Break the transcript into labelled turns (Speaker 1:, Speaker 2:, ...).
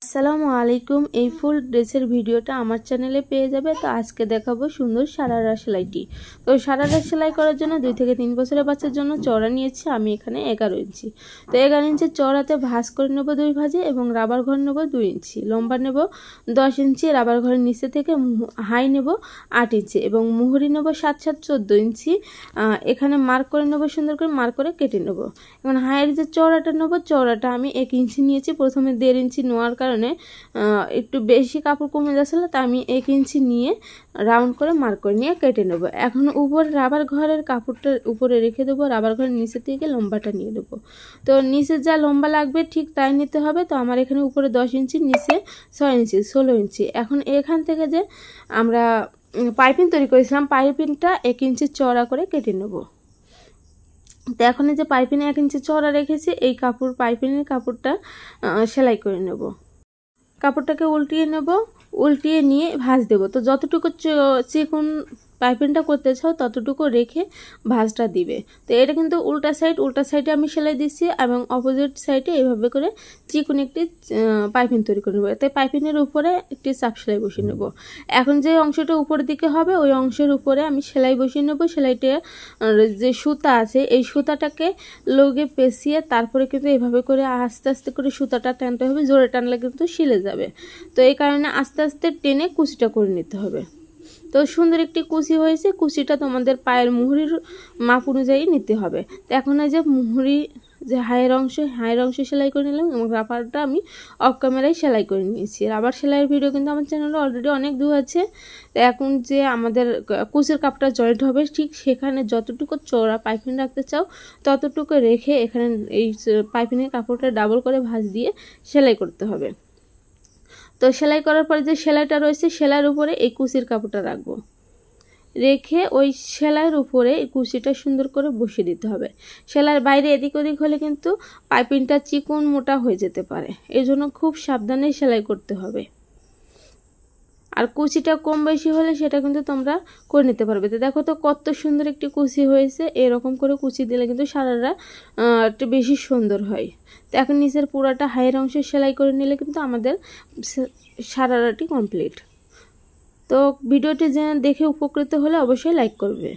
Speaker 1: আসসালামু আলাইকুম। এই ফুল ড্রেসের ভিডিওটা আমার চ্যানেলে পেয়ে যাবে। তো আজকে দেখাবো সুন্দর সারারা সেলাইটি। তো সারারা সেলাই করার জন্য 2 থেকে 3 বছরের বাচ্চার জন্য চওড়া নিয়েছি আমি এখানে 11 ইঞ্চি। তো 11 ইঞ্চি চওড়াতে ভাঁজ করে নেব 2 ভাঁজে এবং রাবার ঘর নেব 2 ইঞ্চি, লম্বা নেব 10 ইঞ্চি, রাবার ঘরের নিচে থেকে হাই নেব 8 ইঞ্চি এবং মুহুরি নেব 7 14 ইঞ্চি। এখানে মার্ক করে নেব, সুন্দর করে মার্ক করে কেটে নেব। এখন হাইয়ের যে চওড়াটা নেব, চওড়াটা আমি 1 ইঞ্চি নিয়েছি। প্রথমে 1.5 ইঞ্চি নেওয়ার কারণে একটু বেশি কাপড় কমে যাচ্ছিল, তা আমি 1 ইঞ্চি নিয়ে রাউন্ড করে মার্ক করে নিয়ে কেটে নেব। এখন উপরে রাবার ঘরের কাপড়টা উপরে রেখে দেবো, রাবার ঘরের নিচে থেকে লম্বাটা নিয়ে নেব। তো নিচে যা লম্বা লাগবে ঠিক তাই নিতে হবে। তো আমার এখানে উপরে 10 ইঞ্চি, নিচে 6 ইঞ্চি 16 ইঞ্চি। এখন এখান থেকে যে আমরা পাইপিং তৈরি করেছিলাম, পাইপিংটা 1 ইঞ্চি চওড়া করে কেটে নেব। তো এখন এই যে পাইপিনে 1 ইঞ্চি চওড়া রেখেছি, এই কাপড় পাইপিনের কাপড়টা সেলাই করে নেব। কাপড়টাকে উল্টিয়ে নেব, উল্টিয়ে নিয়ে ভাঁজ দেব। তো যতটুকু চিকন পাইপিংটা করতে চাও ততটুকু রেখে ভাঁজটা দিবে। তো এটা কিন্তু উল্টা সাইডে আমি সেলাই দিচ্ছি এবং অপোজিট সাইডে এইভাবে করে চিকন একটি পাইপিং তৈরি করে নেব। তাই পাইপিংয়ের উপরে একটি চাপ সেলাই বসিয়ে নেব। এখন যে অংশটা উপরের দিকে হবে ওই অংশের উপরে আমি সেলাই বসিয়ে নেব। সেলাইটা যে সুতা আছে এই সুতাটাকে লগে পেঁচিয়ে তারপরে কিন্তু এইভাবে করে আস্তে আস্তে করে সুতাটা টানতে হবে। জোরে টানলে কিন্তু শিলে যাবে। তো এই কারণে আস্তে আস্তে টেনে কুচিটা করে নিতে হবে। তো সুন্দর একটি কুচি হয়েছে। কুচিটা তোমাদের পায়ের মুহুরির মাপ অনুযায়ী নিতে হবে। তো এখন এই যে মুহুরি যে হাইয়ের অংশ সেলাই করে নিলাম এবং রাবারটা আমি অফ ক্যামেরায় সেলাই করে নিয়েছি। রাবার সেলাইয়ের ভিডিও কিন্তু আমার চ্যানেলে অলরেডি অনেক দূর আছে। তো এখন যে আমাদের কুচির কাপড়টা জয়েন্ট হবে ঠিক সেখানে যতটুকু চওড়া পাইপিং রাখতে চাও ততটুকু রেখে এখানে এই পাইপিংয়ের কাপড়টা ডাবল করে ভাঁজ দিয়ে সেলাই করতে হবে। তো সেলাই করার পরে যে সেলাইটা রয়েছে সেলাইয়ের উপরে এই কুচির কাপড়টা রাখবো, রেখে ওই সেলাইয়ের উপরে এই কুচিটা সুন্দর করে বসিয়ে দিতে হবে। সেলাইয়ের বাইরে এদিক ওদিক হলে কিন্তু পাইপিংটা চিকন মোটা হয়ে যেতে পারে, এই জন্য খুব সাবধানে সেলাই করতে হবে। আর কুচিটা কম বেশি হলে সেটা কিন্তু তোমরা করে নিতে পারবে। তো দেখো তো কত সুন্দর একটি কুচি হয়েছে। এরকম করে কুচি দিলে কিন্তু সারারা একটু বেশি সুন্দর হয়। তো এখন নিচের পুরাটা হাইয়ের অংশে সেলাই করে নিলে কিন্তু আমাদের সারারাটি কমপ্লিট। তো ভিডিওটি দেখে উপকৃত হলে অবশ্যই লাইক করবে।